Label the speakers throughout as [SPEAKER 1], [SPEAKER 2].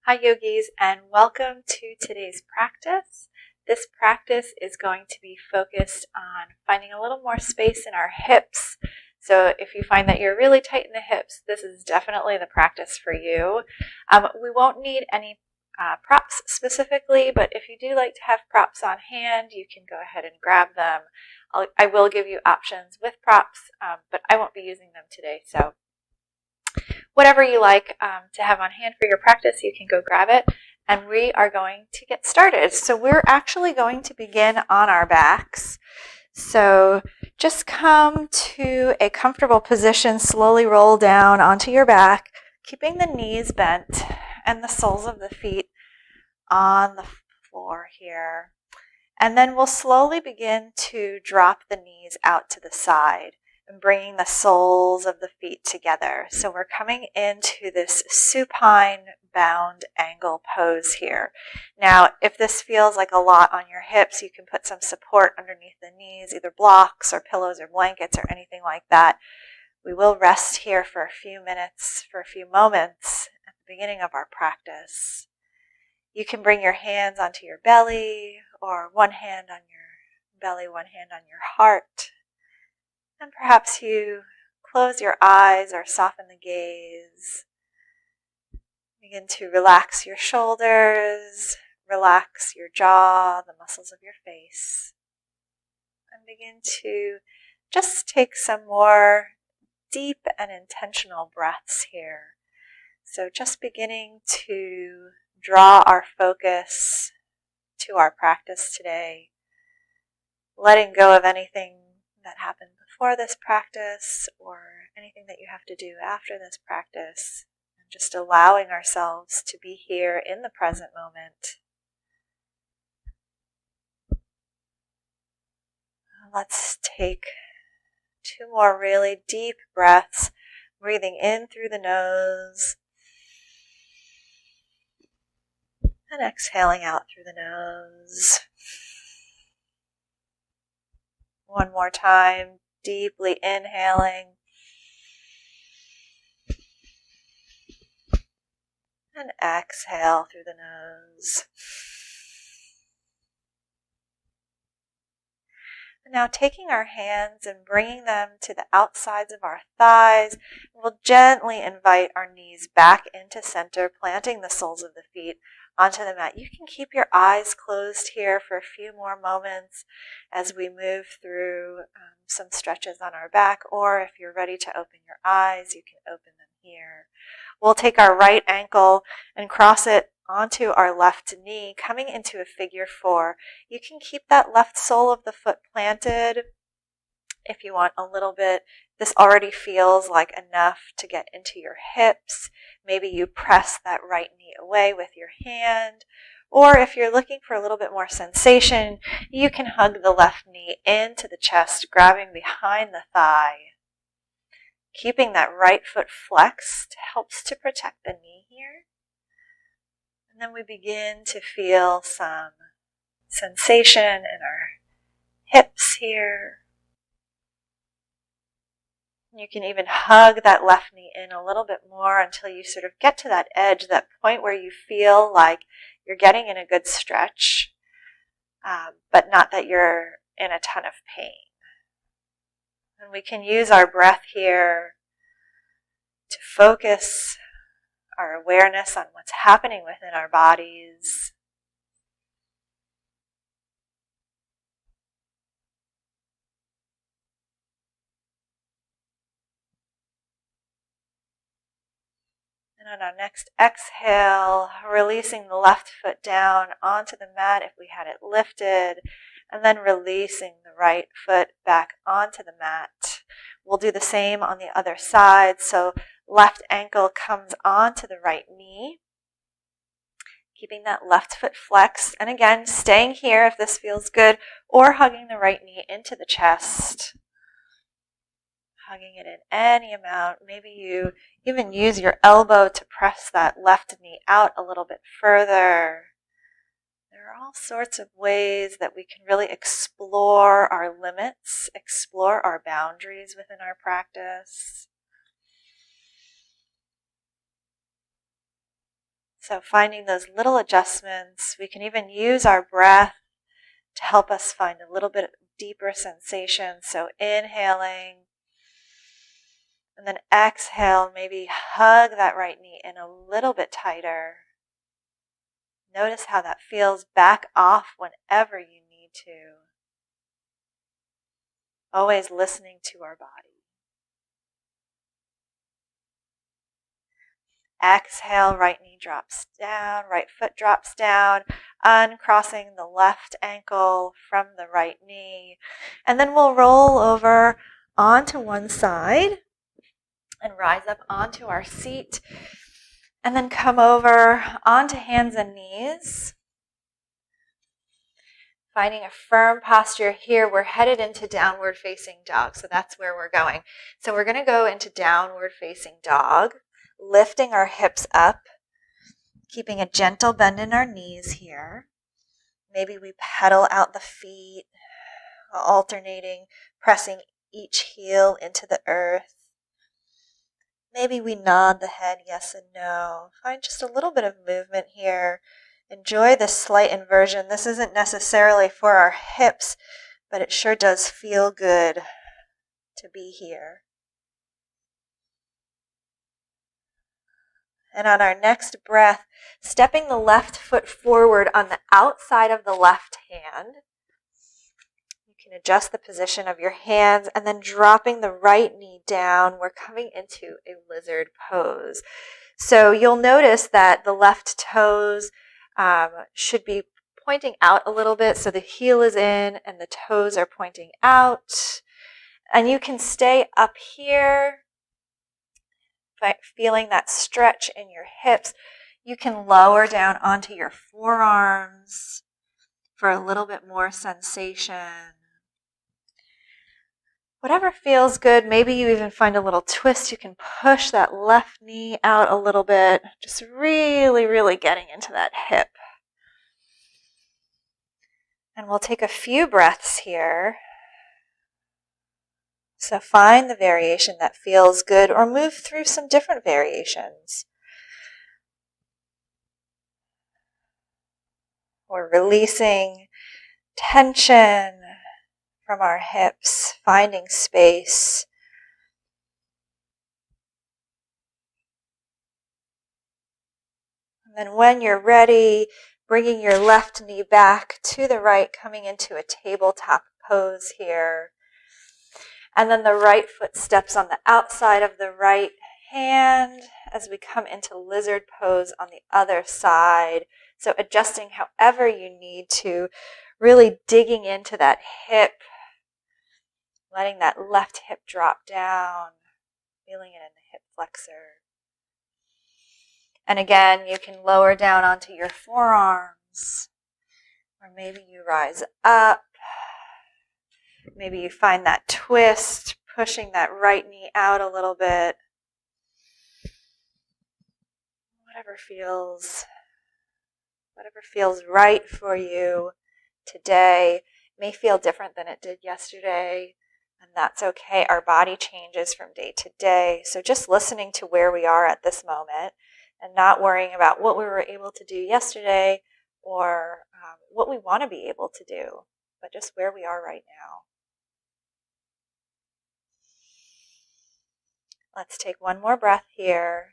[SPEAKER 1] Hi yogis, and welcome to today's practice. This practice is going to be focused on finding a little more space in our hips. So if you find that you're really tight in the hips, this is definitely the practice for you. We won't need any props specifically, but if you do like to have props on hand, you can go ahead and grab them. I will give you options with props, but I won't be using them today. So whatever you like to have on hand for your practice, you can go grab it. And we are going to get started. So we're actually going to begin on our backs. So just come to a comfortable position, slowly roll down onto your back, keeping the knees bent and the soles of the feet on the floor here. And then we'll slowly begin to drop the knees out to the side and bringing the soles of the feet together. So we're coming into this supine bound angle pose here. Now, if this feels like a lot on your hips, you can put some support underneath the knees, either blocks or pillows or blankets or anything like that. We will rest here for a few minutes, for a few moments at the beginning of our practice. You can bring your hands onto your belly, or one hand on your belly, one hand on your heart. And perhaps you close your eyes or soften the gaze. Begin to relax your shoulders, relax your jaw, the muscles of your face. And begin to just take some more deep and intentional breaths here. So just beginning to draw our focus to our practice today, letting go of anything that happened before this practice or anything that you have to do after this practice, and just allowing ourselves to be here in the present moment. Let's take two more really deep breaths, breathing in through the nose and exhaling out through the nose. One more time, deeply inhaling and exhale through the nose. And now taking our hands and bringing them to the outsides of our thighs, we'll gently invite our knees back into center, planting the soles of the feet onto the mat. You can keep your eyes closed here for a few more moments as we move through some stretches on our back, or if you're ready to open your eyes, you can open them here. We'll take our right ankle and cross it onto our left knee, coming into a figure four. You can keep that left sole of the foot planted if you want a little bit. This already feels like enough to get into your hips. Maybe you press that right knee away with your hand. Or if you're looking for a little bit more sensation, you can hug the left knee into the chest, grabbing behind the thigh. Keeping that right foot flexed helps to protect the knee here. And then we begin to feel some sensation in our hips here. You can even hug that left knee in a little bit more until you sort of get to that edge, that point where you feel like you're getting in a good stretch, but not that you're in a ton of pain. And we can use our breath here to focus our awareness on what's happening within our bodies. And on our next exhale, releasing the left foot down onto the mat if we had it lifted, and then releasing the right foot back onto the mat. We'll do the same on the other side. So left ankle comes onto the right knee, keeping that left foot flexed. And again, staying here if this feels good, or hugging the right knee into the chest. Hugging it in any amount. Maybe you even use your elbow to press that left knee out a little bit further. There are all sorts of ways that we can really explore our limits, explore our boundaries within our practice. So finding those little adjustments, we can even use our breath to help us find a little bit deeper sensation. So inhaling, and then exhale, maybe hug that right knee in a little bit tighter. Notice how that feels. Back off whenever you need to. Always listening to our body. Exhale, right knee drops down, right foot drops down, uncrossing the left ankle from the right knee. And then we'll roll over onto one side and rise up onto our seat. And then come over onto hands and knees. Finding a firm posture here, we're headed into downward facing dog. So that's where we're going. So we're going to go into downward facing dog, lifting our hips up, keeping a gentle bend in our knees here. Maybe we pedal out the feet, alternating, pressing each heel into the earth. Maybe we nod the head yes and no. Find just a little bit of movement here. Enjoy this slight inversion. This isn't necessarily for our hips, but it sure does feel good to be here. And on our next breath, stepping the left foot forward on the outside of the left hand. You can adjust the position of your hands and then dropping the right knee down. We're coming into a lizard pose. So you'll notice that the left toes should be pointing out a little bit. So the heel is in and the toes are pointing out. And you can stay up here by feeling that stretch in your hips. You can lower down onto your forearms for a little bit more sensation. Whatever feels good, maybe you even find a little twist. You can push that left knee out a little bit, just really, really getting into that hip. And we'll take a few breaths here. So find the variation that feels good or move through some different variations. We're releasing tension from our hips, finding space. And then when you're ready, bringing your left knee back to the right, coming into a tabletop pose here. And then the right foot steps on the outside of the right hand as we come into lizard pose on the other side. So adjusting however you need to, really digging into that hip, letting that left hip drop down, feeling it in the hip flexor. And again, you can lower down onto your forearms, or maybe you rise up. Maybe you find that twist, pushing that right knee out a little bit. Whatever feels right for you today may feel different than it did yesterday, and that's okay. Our body changes from day to day. So just listening to where we are at this moment and not worrying about what we were able to do yesterday or what we want to be able to do, but just where we are right now. Let's take one more breath here.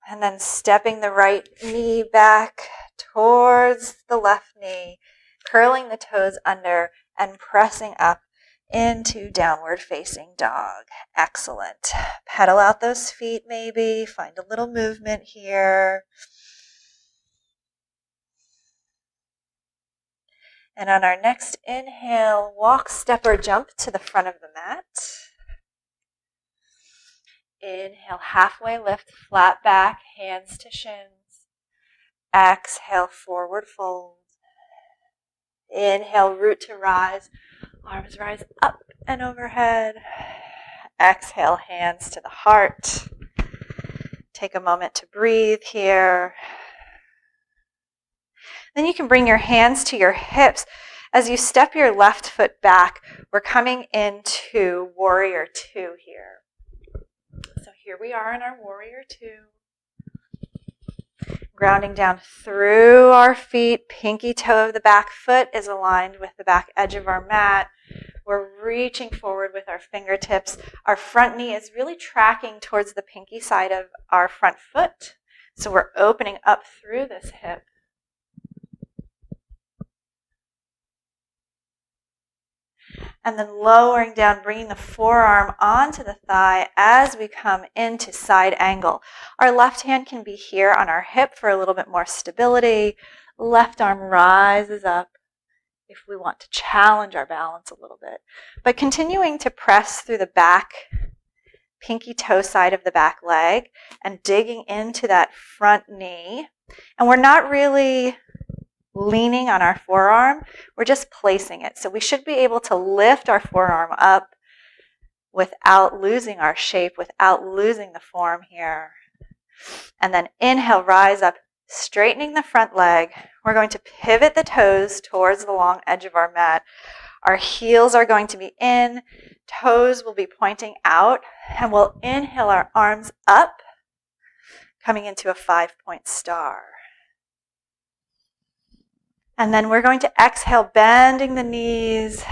[SPEAKER 1] And then stepping the right knee back towards the left knee, curling the toes under and pressing up into downward facing dog. Excellent. Pedal out those feet maybe, find a little movement here. And on our next inhale, walk, step, or jump to the front of the mat. Inhale, halfway lift, flat back, hands to shins. Exhale, forward fold. Inhale, root to rise. Arms rise up and overhead. Exhale, hands to the heart. Take a moment to breathe here. Then you can bring your hands to your hips As you step your left foot back, we're coming into Warrior Two here. So here we are in our Warrior Two. Grounding down through our feet, pinky toe of the back foot is aligned with the back edge of our mat. We're reaching forward with our fingertips. Our front knee is really tracking towards the pinky side of our front foot. So we're opening up through this hip. And then lowering down, bringing the forearm onto the thigh as we come into side angle. Our left hand can be here on our hip for a little bit more stability. Left arm rises up if we want to challenge our balance a little bit. But continuing to press through the back, pinky toe side of the back leg and digging into that front knee. And we're not really leaning on our forearm, we're just placing it. So we should be able to lift our forearm up without losing our shape, without losing the form here. And then inhale, rise up, straightening the front leg. We're going to pivot the toes towards the long edge of our mat. Our heels are going to be in, toes will be pointing out, and we'll inhale our arms up, coming into a 5-point star. And then we're going to exhale, bending the knees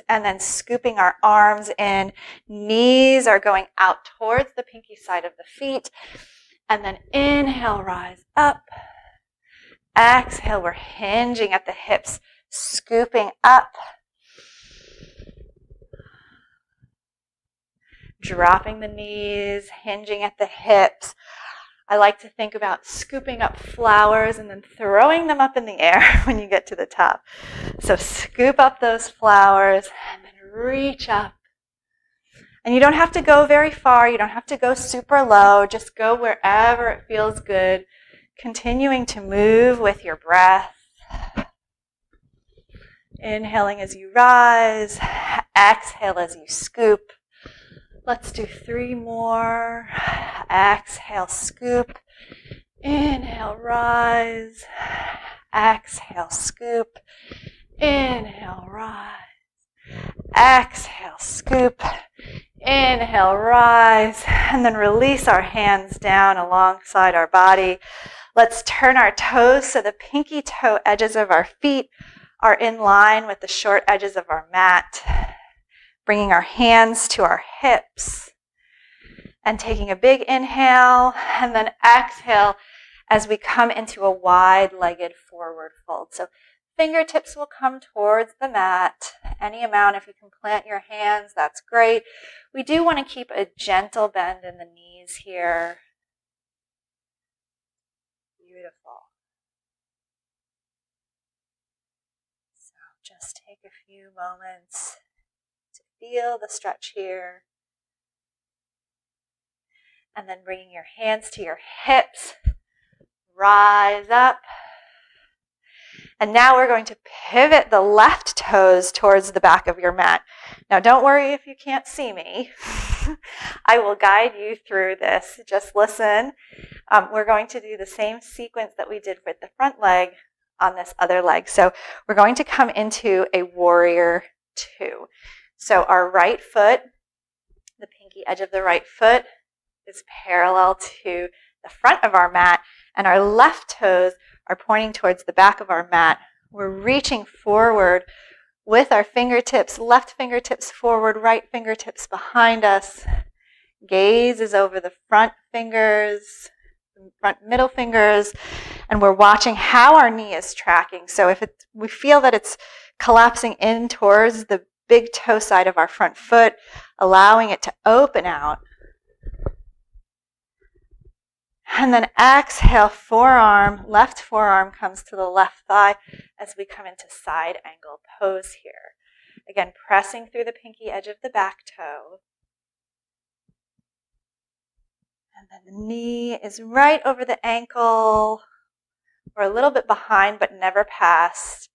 [SPEAKER 1] and then scooping our arms in. Knees are going out towards the pinky side of the feet. And then inhale, rise up. Exhale, we're hinging at the hips, scooping up. Dropping the knees, hinging at the hips. I like to think about scooping up flowers and then throwing them up in the air when you get to the top. So scoop up those flowers and then reach up. And you don't have to go very far. You don't have to go super low. Just go wherever it feels good. Continuing to move with your breath. Inhaling as you rise. Exhale as you scoop. Let's do 3 more. Exhale, scoop. Inhale, rise. Exhale, scoop. Inhale, rise. Exhale, scoop. Inhale, rise. And then release our hands down alongside our body. Let's turn our toes so the pinky toe edges of our feet are in line with the short edges of our mat. Bringing our hands to our hips and taking a big inhale and then exhale as we come into a wide-legged forward fold. So fingertips will come towards the mat. Any amount, if you can plant your hands, that's great. We do want to keep a gentle bend in the knees here. Beautiful. So just take a few moments. Feel the stretch here. And then bringing your hands to your hips. Rise up. And now we're going to pivot the left toes towards the back of your mat. Now don't worry if you can't see me. I will guide you through this. Just listen. We're going to do the same sequence that we did with the front leg on this other leg. So we're going to come into a Warrior Two. So our right foot, the pinky edge of the right foot is parallel to the front of our mat, and our left toes are pointing towards the back of our mat. We're reaching forward with our fingertips, left fingertips forward, right fingertips behind us. Gaze is over the front fingers, front middle fingers, and we're watching how our knee is tracking. So if we feel that it's collapsing in towards the big toe side of our front foot, allowing it to open out. And then exhale, left forearm comes to the left thigh as we come into side angle pose here. Again, pressing through the pinky edge of the back toe. And then the knee is right over the ankle, or a little bit behind, but never past.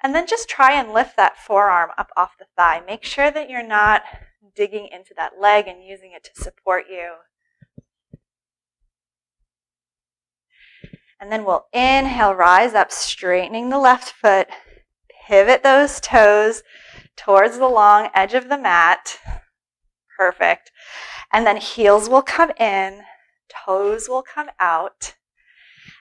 [SPEAKER 1] And then just try and lift that forearm up off the thigh. Make sure that you're not digging into that leg and using it to support you. And then we'll inhale, rise up, straightening the left foot, pivot those toes towards the long edge of the mat. Perfect. And then heels will come in, toes will come out,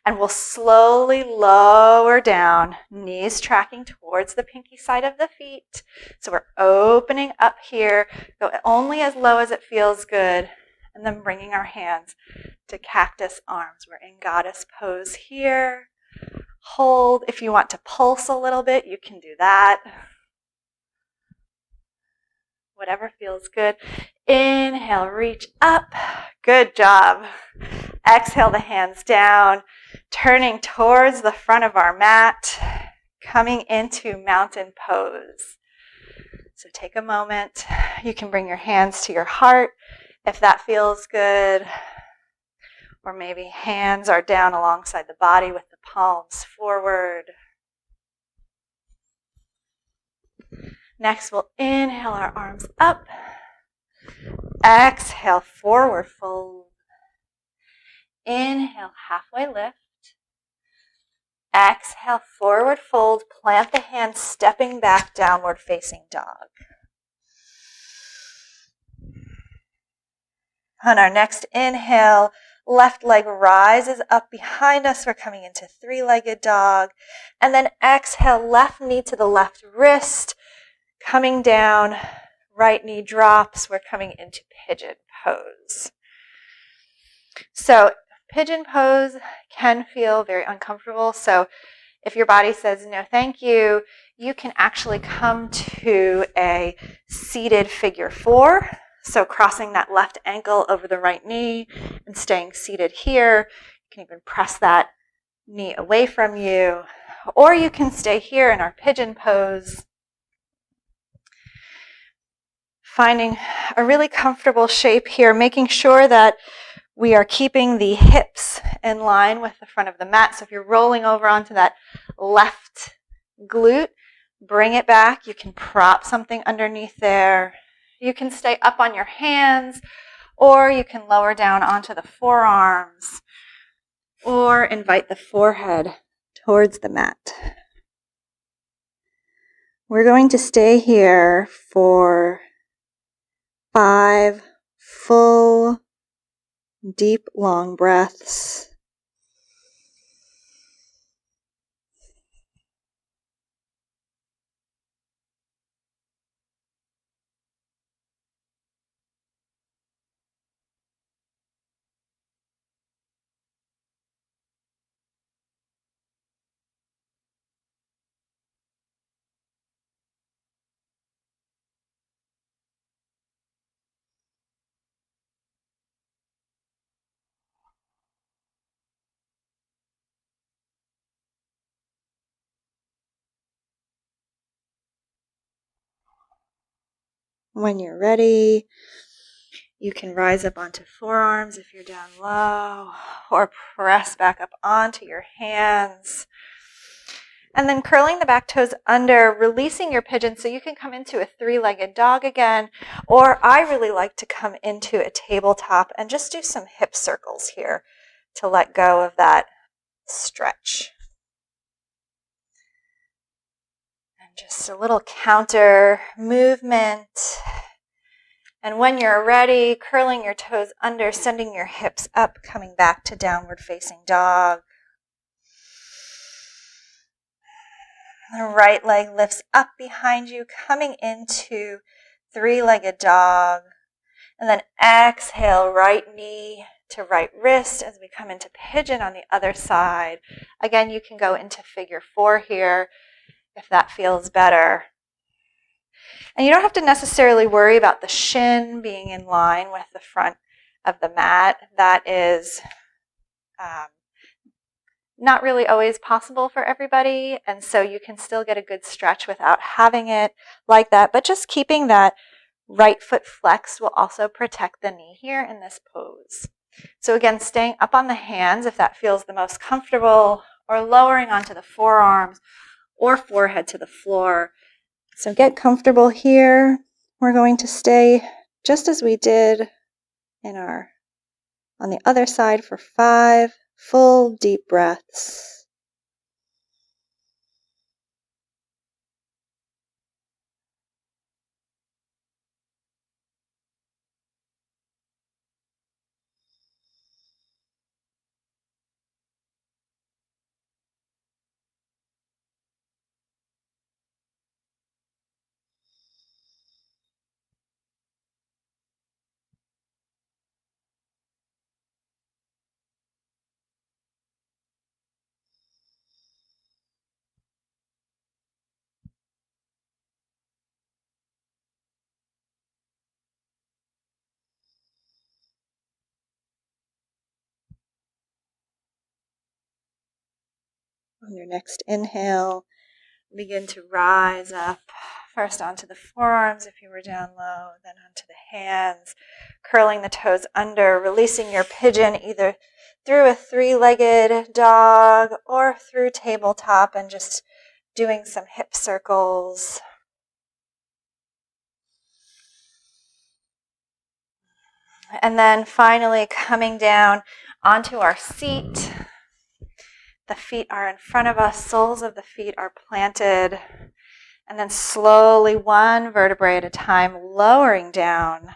[SPEAKER 1] and we'll slowly lower down, knees tracking towards the pinky side of the feet. So we're opening up here, go only as low as it feels good, and then bringing our hands to cactus arms. We're in goddess pose here. Hold. If you want to pulse a little bit, you can do that. Whatever feels good. Inhale, reach up. Good job. Exhale the hands down, turning towards the front of our mat, coming into mountain pose. So take a moment. You can bring your hands to your heart if that feels good. Or maybe hands are down alongside the body with the palms forward. Next, we'll inhale our arms up. Exhale, forward fold. Inhale, halfway lift. Exhale, forward fold. Plant the hands, stepping back, downward facing dog. On our next inhale, left leg rises up behind us. We're coming into three-legged dog. And then exhale, left knee to the left wrist. Coming down, right knee drops. We're coming into pigeon pose. So pigeon pose can feel very uncomfortable. So if your body says no thank you, you can actually come to a seated figure four. So crossing that left ankle over the right knee and staying seated here. You can even press that knee away from you. Or you can stay here in our pigeon pose, finding a really comfortable shape here, making sure that we are keeping the hips in line with the front of the mat. So if you're rolling over onto that left glute, bring it back. You can prop something underneath there. You can stay up on your hands, or you can lower down onto the forearms, or invite the forehead towards the mat. We're going to stay here for 5 full, deep, long breaths. When you're ready, you can rise up onto forearms if you're down low, or press back up onto your hands. And then curling the back toes under, releasing your pigeon so you can come into a three-legged dog again. Or I really like to come into a tabletop and just do some hip circles here to let go of that stretch. And just a little counter movement. And when you're ready, curling your toes under, sending your hips up, coming back to downward facing dog. The right leg lifts up behind you, coming into three-legged dog. And then exhale, right knee to right wrist as we come into pigeon on the other side. Again, you can go into figure four here if that feels better. And you don't have to necessarily worry about the shin being in line with the front of the mat. That is not really always possible for everybody, and so you can still get a good stretch without having it like that. But just keeping that right foot flexed will also protect the knee here in this pose. So again, staying up on the hands if that feels the most comfortable, or lowering onto the forearms or forehead to the floor. So get comfortable here. We're going to stay just as we did on the other side for 5 full deep breaths. On your next inhale, begin to rise up, first onto the forearms if you were down low, then onto the hands, curling the toes under, releasing your pigeon either through a 3-legged dog or through tabletop and just doing some hip circles. And then finally coming down onto our seat. The feet are in front of us, soles of the feet are planted. And then slowly, one vertebrae at a time, lowering down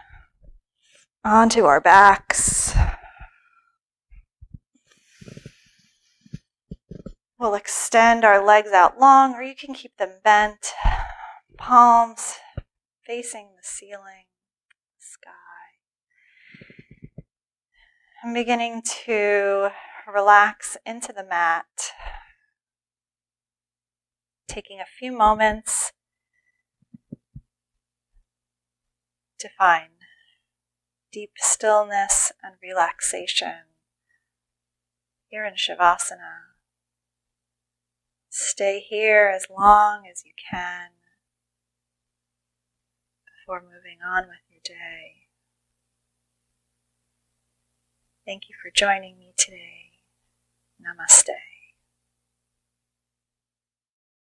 [SPEAKER 1] onto our backs. We'll extend our legs out long, or you can keep them bent, palms facing the ceiling, sky. I'm beginning to relax into the mat, taking a few moments to find deep stillness and relaxation here in Shavasana. Stay here as long as you can before moving on with your day. Thank you for joining me today. Namaste.